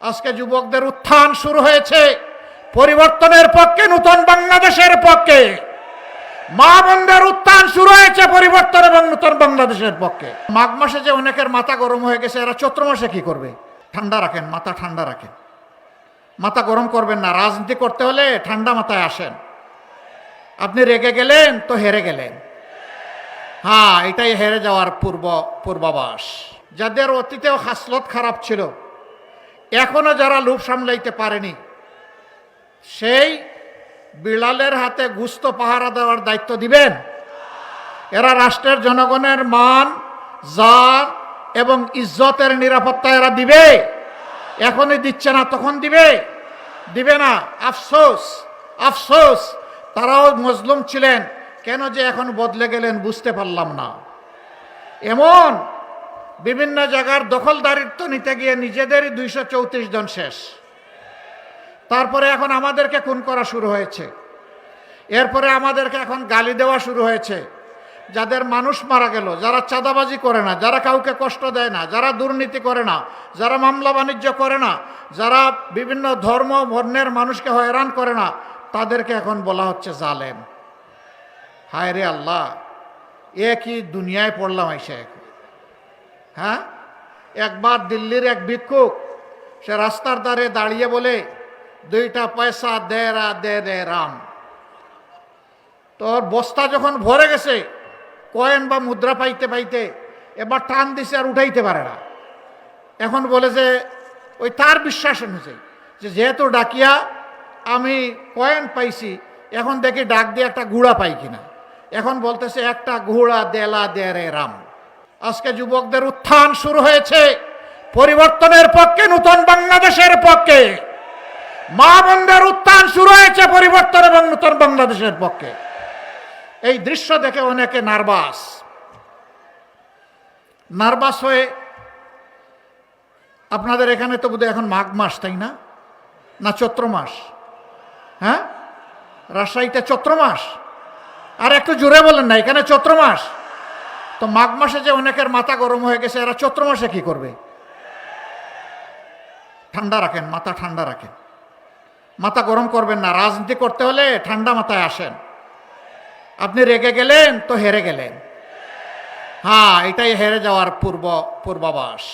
আজকে যুবকদের উত্থান শুরু হয়েছে পরিবর্তনের পক্ষে, নতুন বাংলাদেশের পক্ষে। মা বোনদের উত্থান শুরু হয়েছে পরিবর্তন এবং নতুন বাংলাদেশের পক্ষে। মাঘ মাসে যে অনেকের মাথা গরম হয়ে গেছে, এরা চৈত্র মাসে কি করবে? ঠান্ডা রাখেন, মাথা ঠান্ডা রাখেন, মাথা গরম করবেন না। রাজনীতি করতে হলে ঠান্ডা মাথায় আসেন। আপনি রেগে গেলেন তো হেরে গেলেন। হ্যাঁ, এটাই হেরে যাওয়ার পূর্বাভাস। যাদের অতীতেও খাসলত খারাপ ছিল, এখনো যারা লোভ সামলাইতে পারেনি, সেই বিড়ালের হাতে গুস্ত পাহারা দেওয়ার দায়িত্ব দিবেন? এরা রাষ্ট্রের জনগণের মান, জান এবং ইজ্জতের নিরাপত্তা এরা দিবে? এখনই দিচ্ছে না, তখন দিবে? দিবে না। আফসোস, আফসোস, তারাও মজলুম ছিলেন, কেন যে এখন বদলে গেলেন বুঝতে পারলাম না। এমন বিভিন্ন জায়গার দখলদারিত্ব নিতে গিয়ে নিজেদেরই 234 জন শেষ। তারপরে এখন আমাদেরকে খুন করা শুরু হয়েছে। এরপরে আমাদেরকে এখন গালি দেওয়া শুরু হয়েছে। যাদের মানুষ মারা গেল, যারা চাঁদাবাজি করে না, যারা কাউকে কষ্ট দেয় না, যারা দুর্নীতি করে না, যারা মামলা বাণিজ্য করে না, যারা বিভিন্ন ধর্ম বর্ণের মানুষকে হয়রান করে না, তাদেরকে এখন বলা হচ্ছে জালেম। হায় রে আল্লাহ, এ কি দুনিয়ায় পড়লাম এসে। হ্যাঁ, একবার দিল্লির এক ভিক্ষুক, সে রাস্তার ধারে দাঁড়িয়ে বলে, 2টা পয়সা দে রে রাম। তোর বস্তা যখন ভরে গেছে, কয়েন বা মুদ্রা পাইতে পাইতে এবার টান দিছে আর উঠাইতে পারে না। এখন বলে যে ওই তার বিশ্বাস অনুযায়ী যে যেহেতু ডাকিয়া আমি কয়েন পাইছি, এখন দেখি ডাক দিয়ে একটা ঘোড়া পাই কিনা। এখন বলতেছে একটা ঘোড়া দেলা দে রে রাম। আজকে যুবকদের উত্থান শুরু হয়েছে পরিবর্তনের পক্ষে, নতুন বাংলাদেশের পক্ষে। মা বোনদের উত্থান শুরু হয়েছে পরিবর্তন এবং নতুন বাংলাদেশের পক্ষে। এই দৃশ্য দেখে অনেকে নার্ভাস হয়ে, আপনাদের এখানে তো বোধহয় এখন মাঘ মাস, তাই না? না চৈত্র মাস? হ্যাঁ, রাজশাহীতে চৈত্র মাস। আর একটু জোরে বলেন না, এখানে চৈত্র মাস। তো মাঘ মাসে যে অনেকের মাথা গরম হয়ে গেছে, এরা চৈত্র মাসে কি করবে? ঠান্ডা রাখেন, মাথা ঠান্ডা রাখেন, মাথা গরম করবেন না। রাজনীতি করতে হলে ঠান্ডা মাথায় আসেন। আপনি রেগে গেলেন তো হেরে গেলেন। হ্যাঁ, এটাই হেরে যাওয়ার পূর্বাভাস।